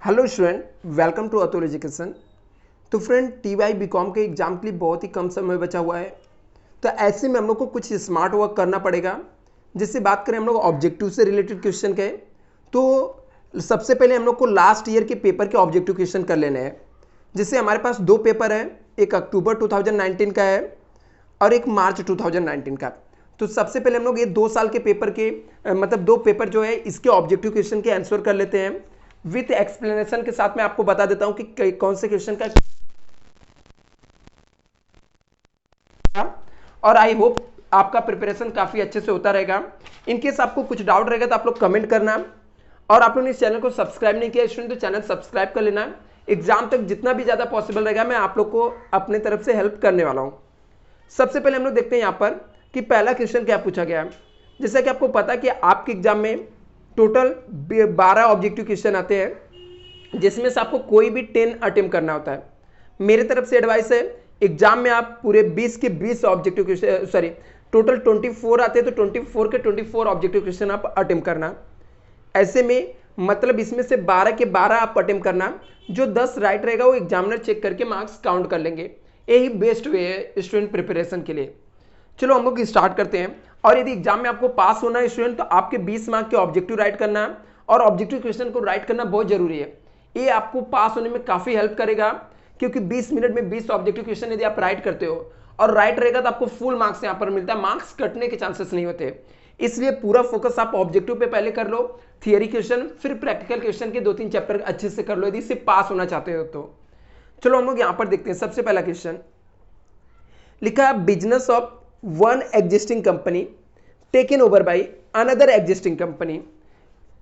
Hello student, welcome to Atul education. तो friend, TY BCom के exam के लिए बहुत ही कम समय बचा हुआ है। तो ऐसे में हम लोग को कुछ स्मार्ट वर्क करना पड़ेगा। जिससे बात करें हम लोग ऑब्जेक्टिव से रिलेटेड क्वेश्चन के, तो सबसे पहले हम लोग को लास्ट ईयर के पेपर के ऑब्जेक्टिव क्वेश्चन कर लेने हैं। जिससे हमारे पास दो पेपर है, एक अक्टूबर 2019 का है और एक मार्च 2019 का। तो सबसे पहले हम लोग ये 2 साल के पेपर के मतलब दो पेपर जो है इसके ऑब्जेक्टिव क्वेश्चन के आंसर कर लेते हैं विथ एक्सप्लेनेशन के साथ। मैं आपको बता देता हूं कि कौन से क्वेश्चन का, और आई होप आपका प्रिपरेशन काफी अच्छे से होता रहेगा। इनकेस आपको कुछ डाउट रहेगा तो आप लोग कमेंट करना, और आप लोगों ने इस चैनल को सब्सक्राइब नहीं किया स्टूडेंट तो चैनल सब्सक्राइब कर लेना। एग्जाम तक जितना भी ज्यादा पॉसिबल रहेगा मैं आप लोग को अपने तरफ से हेल्प करने वाला हूं। सबसे पहले हम लोग देखते हैं यहाँ पर कि पहला क्वेश्चन क्या पूछा गया है। जैसा कि आपको पता है कि आपके एग्जाम में टोटल 12 ऑब्जेक्टिव क्वेश्चन आते हैं, जिसमें से आपको कोई भी 10 अटेम्प्ट करना होता है। मेरे तरफ से एडवाइस है, एग्जाम में आप पूरे 20 के 20 ऑब्जेक्टिव क्वेश्चन, सॉरी टोटल 24 आते हैं तो 24 के 24 ऑब्जेक्टिव क्वेश्चन आप अटेम्प्ट करना। ऐसे में मतलब इसमें से 12 के 12 आप अटेम्प्ट करना। जो 10 राइट रहेगा वो एग्जामिनर चेक करके मार्क्स काउंट कर लेंगे। यही बेस्ट वे है स्टूडेंट प्रिपरेशन के लिए। चलो हम लोग स्टार्ट करते हैं। और यदि एग्जाम में आपको पास होना है स्टूडेंट तो आपके 20 मार्क के ऑब्जेक्टिव राइट करना है, और ऑब्जेक्टिव क्वेश्चन को राइट करना बहुत जरूरी है। ये आपको पास होने में काफी हेल्प करेगा, क्योंकि 20 मिनट में 20 ऑब्जेक्टिव क्वेश्चन यदि आप राइट करते हो और राइट रहेगा तो आपको फुल मार्क्स यहां पर मिलता है, मार्क्स कटने के चांसेस नहीं होते। इसलिए पूरा फोकस आप ऑब्जेक्टिव पे पहले कर लो, थियरी क्वेश्चन, फिर प्रैक्टिकल क्वेश्चन के 2-3 चैप्टर अच्छे से कर लो यदि सिर्फ पास होना चाहते हो तो। चलो हम लोग यहां पर देखते हैं। सबसे पहला क्वेश्चन लिखा है, business of one existing company taken over by another existing company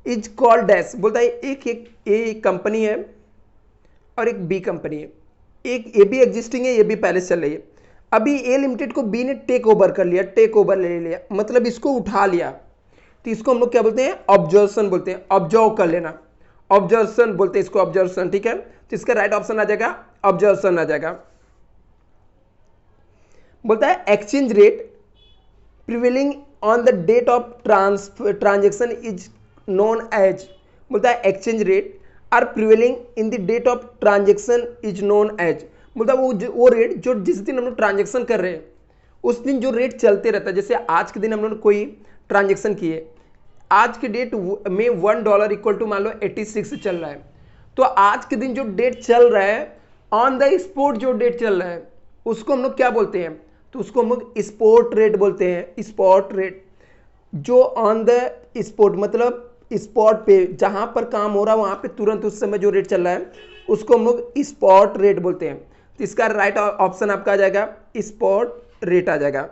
is called dash. बोलता है एक ए कंपनी है और एक बी कंपनी है। एक ए भी एग्जिस्टिंग है, ये भी पहले चल रही है। अभी ए लिमिटेड को बी ने टेक ओवर कर लिया, टेक ओवर ले लिया, मतलब इसको उठा लिया। तो इसको हम लोग क्या बोलते हैं? ऑब्जर्वेशन बोलते हैं। ऑब्जर्व कर लेना, ऑब्जर्वेशन बोलते हैं इसको, ऑब्जर्वेशन। ठीक है, तो इसका राइट ऑप्शन आ जाएगा ऑब्जर्वेशन आ जाएगा। बोलता है exchange rate prevailing on the date of transaction is known as. बोलता है exchange rate are prevailing in the date of transaction is known as. बोलता है वो रेट जो जिस दिन हम लोग ट्रांजेक्शन कर रहे हैं उस दिन जो रेट चलते रहता है। जैसे आज के दिन हम लोग कोई ट्रांजेक्शन किए, आज के डेट में $1 इक्वल टू मान लो 86 चल रहा है, तो आज के दिन जो डेट चल रहा है, ऑन द स्पॉट जो डेट चल रहा है उसको हम लोग क्या बोलते हैं? तो उसको हम लोग स्पॉट रेट बोलते हैं। स्पॉट रेट जो ऑन द स्पॉट मतलब स्पॉट पे जहां पर काम हो रहा है वहां पे तुरंत उस समय जो रेट चल रहा है उसको हम लोग स्पॉट रेट बोलते हैं। तो इसका राइट ऑप्शन आपका आ जाएगा स्पॉट रेट आ जाएगा।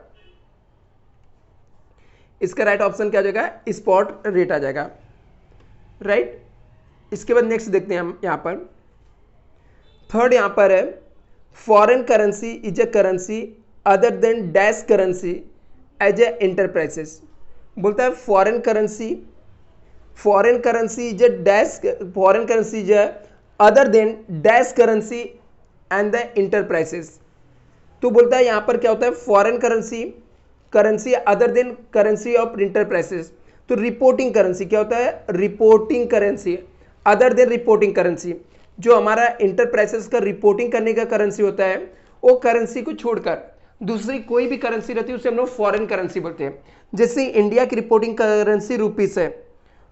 इसका राइट ऑप्शन क्या आ जाएगा? स्पॉट रेट आ जाएगा। राइट, इसके बाद नेक्स्ट देखते हैं हम यहां पर। थर्ड यहां पर है, foreign currency is a currency other than dash currency as a enterprises. बोलता है foreign currency is a dash, foreign currency is other than dash currency and the enterprises. तो बोलता है यहां पर क्या होता है? Foreign currency other than currency of enterprises. तो रिपोर्टिंग करेंसी क्या होता है? Reporting currency other than reporting currency. जो हमारा इंटरप्राइजेस का रिपोर्टिंग करने का करेंसी होता है वो करेंसी को छोड़कर दूसरी कोई भी करेंसी रहती है उसे हम लोग फॉरेन करेंसी बोलते हैं। जैसे इंडिया की रिपोर्टिंग करेंसी रुपीस है,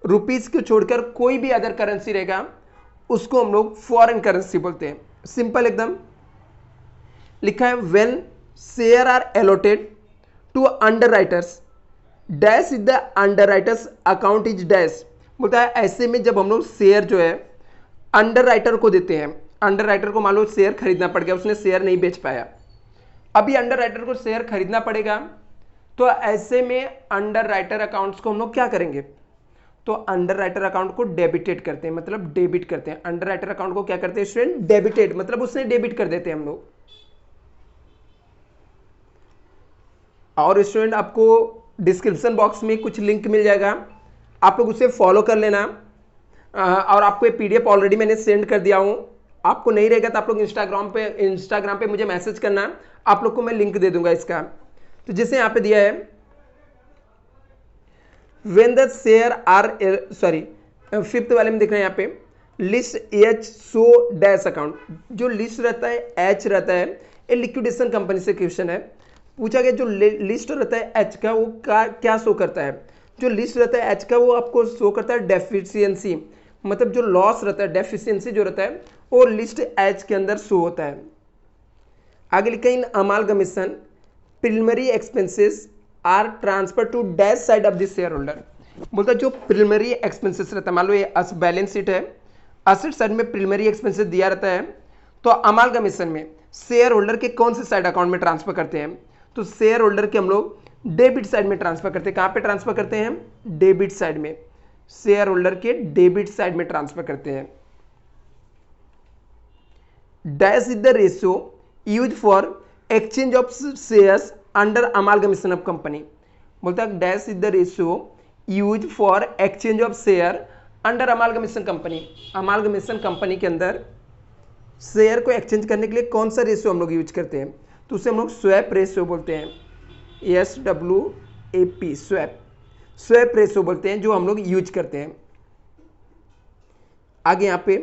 रुपीस को छोड़कर कोई भी अदर करेंसी रहेगा उसको हम लोग फॉरेन करेंसी बोलते हैं। सिंपल एकदम लिखा है, when share are allotted to underwriters dash is the underwriters account is dash. बोलता है ऐसे में जब हम लोग शेयर जो है अंडरराइटर को देते हैं, अंडरराइटर को मान लो शेयर खरीदना पड़ गया, उसने शेयर नहीं बेच पाया, अभी अंडरराइटर को शेयर खरीदना पड़ेगा, तो ऐसे में अंडरराइटर अकाउंट्स को हम लोग क्या करेंगे? तो अंडरराइटर अकाउंट को डेबिटेड करते हैं, मतलब डेबिट करते हैं। अंडरराइटर अकाउंट को क्या करते हैं स्टूडेंट? डेबिटेड, मतलब उसने डेबिट कर देते हैं हम लोग। और स्टूडेंट आपको डिस्क्रिप्शन बॉक्स में कुछ लिंक मिल जाएगा, आप लोग उसे फॉलो कर लेना। और आपको ये PDF ऑलरेडी मैंने सेंड कर दिया हूं। आपको नहीं रहेगा तो आप लोग इंस्टाग्राम पे मुझे मैसेज करना, आप लोग को मैं लिंक दे दूंगा इसका। तो जैसे यहां पे दिया है, when the share are, sorry fifth वाले में देख रहे हैं यहाँ पे, list H so dash account, जो लिस्ट रहता है एच रहता है, ये लिक्विडेशन कंपनी से क्वेश्चन है पूछा गया। जो लिस्ट रहता है एच का वो क्या शो करता है, जो लिस्ट रहता है एच का वो आपको शो करता है डेफिशिएंसी, मतलब जो लॉस रहता है डेफिशिएंसी जो रहता है वो लिस्ट एच के अंदर शो होता है। आगे लिखा in amalgamation preliminary expenses are transfer to dash side of the share holder. बोलता है जो प्रिलिमिनरी एक्सपेंसेस रहता है, मान लो ये बैलेंस शीट है, असेट साइड में प्रिलिमिनरी एक्सपेंसेस दिया रहता है, तो अमालगमेशन में शेयर होल्डर के कौन से साइड अकाउंट में ट्रांसफर करते हैं, तो शेयर होल्डर के हम लोग डेबिट साइड में ट्रांसफर करते हैं। कहां पे ट्रांसफर करते हैं, डेबिट साइड में, शेयर होल्डर के डेबिट साइड में ट्रांसफर करते हैं। Dash is the ratio use for exchange of shares under amalgamation of company. बोलता है dash is the ratio use for exchange of share under amalgamation company. Amalgamation company के अंदर share को exchange करने के लिए कौन सा रेशियो हम लोग यूज करते हैं, तो उसे हम लोग स्वैप रेशियो बोलते हैं, SWAP, स्वैप रेशियो बोलते हैं, जो हम लोग यूज करते हैं। आगे यहां पे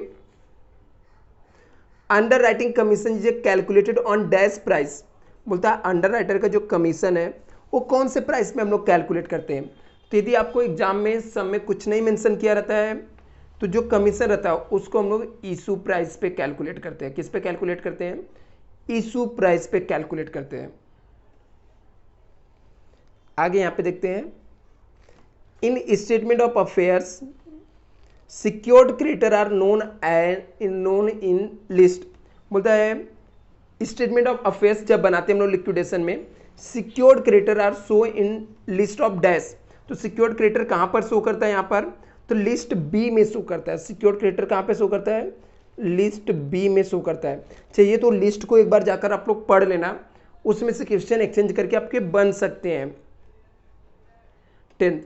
under writing commission is calculated on dash price. बोलता है अंडर राइटर का जो कमीशन है वो कौन से प्राइस में हम लोग कैलकुलेट करते हैं, तो यदि आपको एग्जाम में सब में कुछ नहीं मेंशन किया रहता है तो जो कमीशन रहता है उसको हम लोग इशू प्राइस पे कैलकुलेट करते हैं। किस पे कैलकुलेट करते हैं, इशू प्राइस पे कैलकुलेट करते हैं। आगे यहां पे देखते हैं in statement of affairs secured creditor are known in list. बोलता है स्टेटमेंट ऑफ अफेयर्स जब बनाते हैं हम लोग लिक्विडेशन में, secured creditor are show in list of dash, तो सिक्योर्ड क्रेडिटर कहां पर शो करता है, यहां पर तो लिस्ट बी में शो करता है। सिक्योर्ड क्रेडिटर कहां पे शो करता है, लिस्ट बी में शो करता है। चाहिए तो लिस्ट को एक बार जाकर आप लोग पढ़ लेना, उसमें से क्वेश्चन एक्सचेंज करके आपके बन सकते हैं। 10th,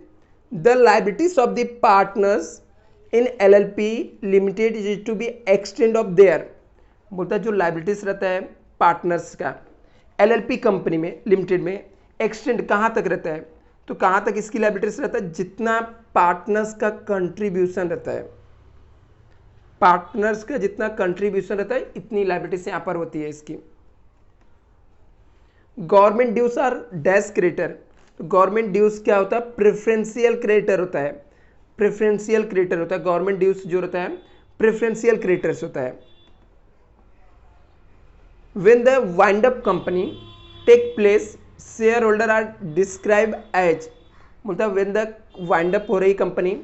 the liabilities of the partners in LLP limited is to be extend of their. बोलता है जो लायबिलिटीज रहता है पार्टनर्स का LLP कंपनी में लिमिटेड में एक्सटेंड कहां तक रहता है, तो कहां तक इसकी लायबिलिटीज रहता है, जितना पार्टनर्स का कंट्रीब्यूशन रहता है, पार्टनर्स का जितना कंट्रीब्यूशन रहता है इतनी लायबिलिटीज यहां पर होती है इसकी। Government dues are dash creditor, तो गवर्नमेंट ड्यूज क्या होता है, प्रेफरेंशियल क्रेडिटर होता है, प्रेफरेंशियल क्रेडिटर होता है। गवर्नमेंट ड्यूज जो होता है प्रेफरेंशियल क्रेडिटर्स होता है। When the wind up company take place share holder are describe as. बोलता है व्हेन द वाइंड अप हो रही company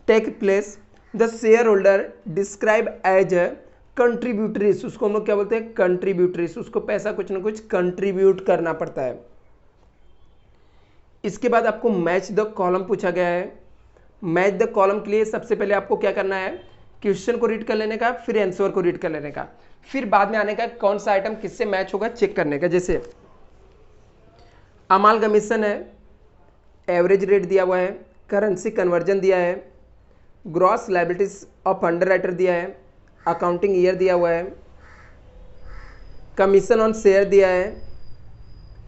take place the share holder describe as contributories, उसको हम लोग क्या बोलते हैं, कंट्रीब्यूटरीज, उसको पैसा कुछ ना कुछ कंट्रीब्यूट करना पड़ता है। इसके बाद आपको मैच द कॉलम पूछा गया है। मैच द कॉलम के लिए सबसे पहले आपको क्या करना है, क्वेश्चन को रीड कर लेने का, फिर आंसर को रीड कर लेने का, फिर बाद में आने का कौन सा आइटम किससे मैच होगा चेक करने का। जैसे अमालगमेशन है, एवरेज रेट दिया हुआ है, करेंसी कन्वर्जन दिया है, ग्रॉस लायबिलिटीज ऑफ अंडरराइटर दिया है, अकाउंटिंग ईयर दिया हुआ है, कमीशन ऑन शेयर दिया है,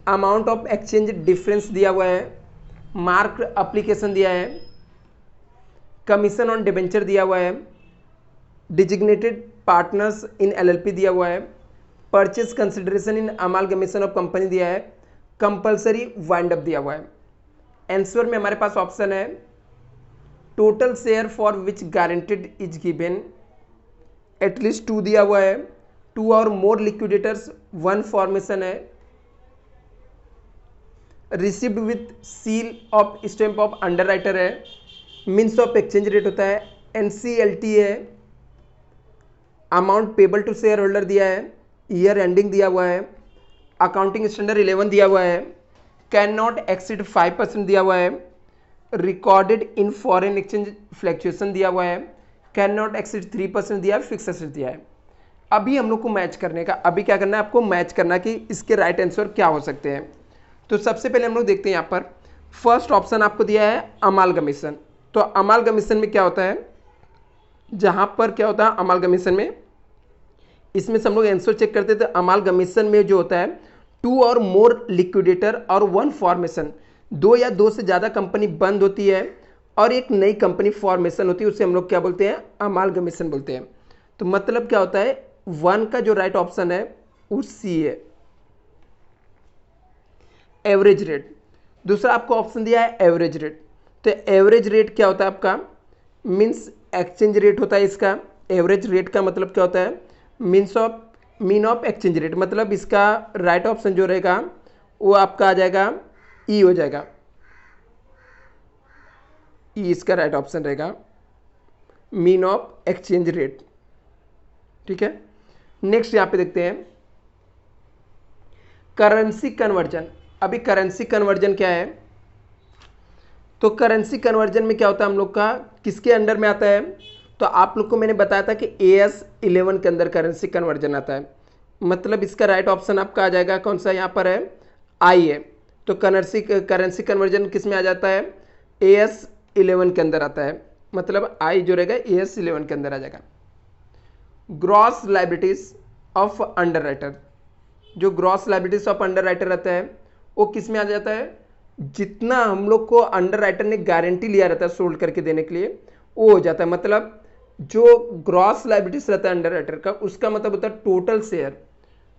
अमाउंट ऑफ एक्सचेंज डिफरेंस दिया हुआ है, मार्क एप्लीकेशन दिया है, कमीशन ऑन डिबेंचर दिया हुआ है, डिजिग्नेटेड पार्टनर्स इन LLP दिया हुआ है, purchase consideration in amalgamation of company दिया है, कंपलसरी वाइंड अप दिया हुआ है। आंसर में हमारे पास ऑप्शन है total share for which guaranteed is given, at least 2 दिया हुआ है, 2 और मोर लिक्विडेटर्स 1 फॉर्मेशन है, received with seal of stamp of underwriter है, मीन्स ऑफ एक्सचेंज रेट होता है, NCLT है, amount payable to shareholder दिया है, ईयर एंडिंग दिया हुआ है, अकाउंटिंग स्टैंडर्ड 11 दिया हुआ है, कैन नॉट एक्सीड 5% दिया हुआ है, recorded in foreign exchange fluctuation दिया हुआ है, कैन नॉट एक्सीड 3% दिया है, फिक्स एसेट दिया है। अभी हम लोग को मैच करने का, अभी क्या करना है आपको मैच करना कि इसके राइट आंसर क्या हो सकते हैं। तो सबसे पहले हम लोग देखते हैं यहाँ पर फर्स्ट ऑप्शन आपको दिया है अमालगमेशन। तो अमालगमेशन में क्या होता है, जहां पर क्या होता है अमालगमेशन में, इसमें से हम लोग आंसर चेक करते थे। अमालगमेशन में जो होता है 2 और मोर लिक्विडेटर और 1 फॉर्मेशन, 2 या 2 से ज़्यादा कंपनी बंद होती है और एक नई कंपनी फॉर्मेशन होती है, उसे हम लोग क्या बोलते हैं, अमालगमेशन बोलते हैं। तो मतलब क्या होता है, 1 का जो राइट ऑप्शन है वो सी है, एवरेज रेट। दूसरा आपको ऑप्शन दिया है एवरेज रेट। तो एवरेज रेट क्या होता है आपका, मीन्स एक्सचेंज रेट होता है इसका। एवरेज रेट का मतलब क्या होता है, मीन ऑफ एक्सचेंज रेट। मतलब इसका राइट ऑप्शन जो रहेगा वो आपका आ जाएगा ई हो जाएगा, ई इसका राइट ऑप्शन रहेगा, मीन ऑफ एक्सचेंज रेट। ठीक है, नेक्स्ट यहां पे देखते हैं करेंसी कन्वर्जन। अभी करेंसी कन्वर्जन क्या है, तो करेंसी कन्वर्जन में क्या होता है हम लोग का, किसके अंडर में आता है, तो आप लोग को मैंने बताया था कि AS11 के अंदर करेंसी कन्वर्जन आता है। मतलब इसका राइट ऑप्शन आपका आ जाएगा कौन सा, यहाँ पर है आई है। तो करेंसी कन्वर्जन किस में आ जाता है, AS11 के अंदर आता है। मतलब आई जो रहेगा AS11 के अंदर आ जाएगा। Gross liabilities of underwriter, जो gross liabilities of underwriter रहता है वो किस में आ जाता है, जितना हम लोग को अंडर राइटर ने गारंटी लिया रहता है सोल्ड करके देने के लिए वो हो जाता है। मतलब जो ग्रॉस लाइबिलिटीज रहता है अंडर राइटर का, उसका मतलब होता है total share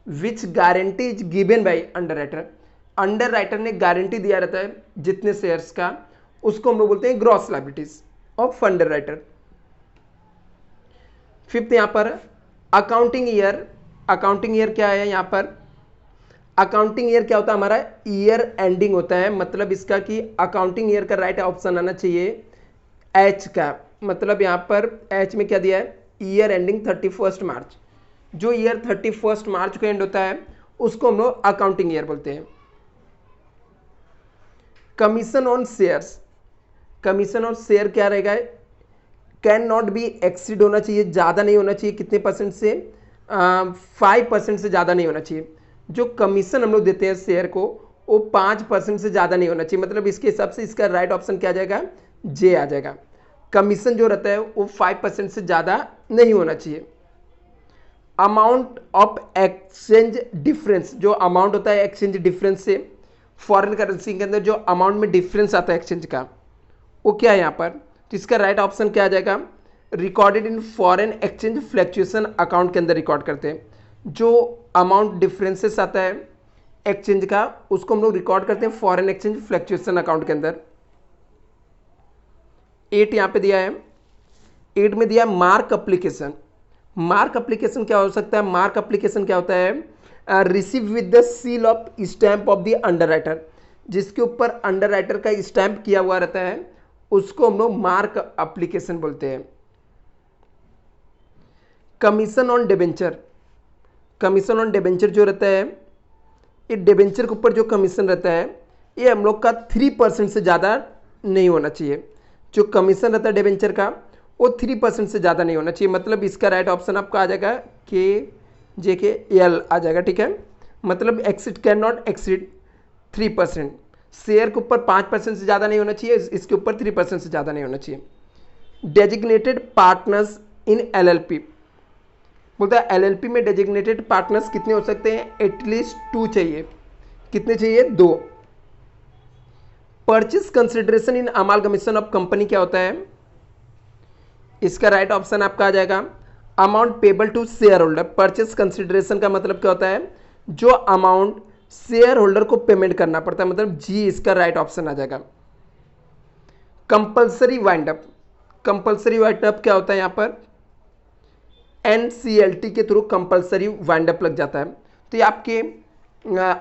which guarantee is given by under writer. Under writer ने गारंटी दिया रहता है जितने शेयर्स का, उसको हम लोग बोलते हैं gross liabilities of under writer. Fifth यहां पर अकाउंटिंग ईयर। अकाउंटिंग ईयर क्या है यहाँ पर, अकाउंटिंग ईयर क्या होता है, हमारा ईयर एंडिंग होता है। मतलब इसका कि अकाउंटिंग ईयर का राइट ऑप्शन आना चाहिए एच का। मतलब यहाँ पर एच में क्या दिया है, ईयर एंडिंग 31 मार्च। जो ईयर 31 मार्च को एंड होता है उसको हम लोग अकाउंटिंग ईयर बोलते हैं। Commission on shares, commission on share क्या रहेगा, कैन नॉट बी एक्सीड होना चाहिए, ज़्यादा नहीं होना चाहिए, कितने परसेंट से, 5% से ज़्यादा नहीं होना चाहिए। जो कमीशन हम लोग देते हैं शेयर को वो 5% से ज़्यादा नहीं होना चाहिए। मतलब इसके हिसाब से इसका राइट ऑप्शन क्या आ जाएगा, जे आ जाएगा। कमीशन जो रहता है वो 5% से ज़्यादा नहीं होना चाहिए। अमाउंट ऑफ एक्सचेंज डिफरेंस, जो अमाउंट होता है एक्सचेंज डिफरेंस से, फॉरेन करेंसी के अंदर जो अमाउंट में डिफरेंस आता है एक्सचेंज का, वो क्या है यहाँ पर, तो इसका राइट ऑप्शन क्या आ जाएगा, recorded in foreign exchange fluctuation account के अंदर रिकॉर्ड करते हैं। जो अमाउंट डिफरेंसेस आता है एक्सचेंज का उसको हम लोग रिकॉर्ड करते हैं फॉरेन एक्सचेंज फ्लैक्चुएशन अकाउंट के अंदर। 8 यहाँ पे दिया है, 8 में दिया है मार्क एप्लीकेशन। मार्क एप्लीकेशन क्या हो सकता है, मार्क एप्लीकेशन क्या होता है, receive with the seal of stamp of the under writer. जिसके ऊपर अंडर राइटर का स्टैंप किया हुआ रहता है उसको हम लोग मार्क एप्लीकेशन बोलते हैं। Commission on debenture, commission on debenture जो रहता है, ये डिबेंचर के ऊपर जो कमीशन रहता है ये हम लोग का 3% से ज़्यादा नहीं होना चाहिए। जो कमीशन रहता है डिबेंचर का वो 3% से ज़्यादा नहीं होना चाहिए। मतलब इसका राइट ऑप्शन आपका आ जाएगा KJKL आ जाएगा। ठीक है, मतलब exceed can not exceed 3%। Share के ऊपर 5% से ज़्यादा नहीं होना चाहिए, इसके ऊपर 3% से ज़्यादा नहीं होना चाहिए। डेजिग्नेटेड पार्टनर्स इन LLP, बोलता है LLP में डेजिग्नेटेड पार्टनर्स कितने हो सकते हैं, एटलीस्ट 2 चाहिए। कितने चाहिए, 2। Purchase consideration in amalgamation of company क्या होता है, इसका राइट ऑप्शन आपका आ जाएगा amount payable to shareholder. Purchase consideration का मतलब क्या होता है, जो अमाउंट शेयर होल्डर को पेमेंट करना पड़ता है, मतलब जी इसका राइट ऑप्शन आ जाएगा। Compulsory wind up, compulsory wind up क्या होता है, यहाँ पर NCLT के थ्रू कंपल्सरी वाइंड अप लग जाता है। तो ये आपके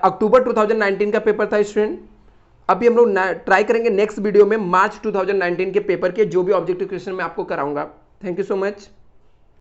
अक्टूबर 2019 का पेपर था स्टूडेंट। अभी हम लोग ट्राई करेंगे नेक्स्ट वीडियो में मार्च 2019 के पेपर के जो भी ऑब्जेक्टिव क्वेश्चन मैं आपको कराऊंगा। Thank you so much.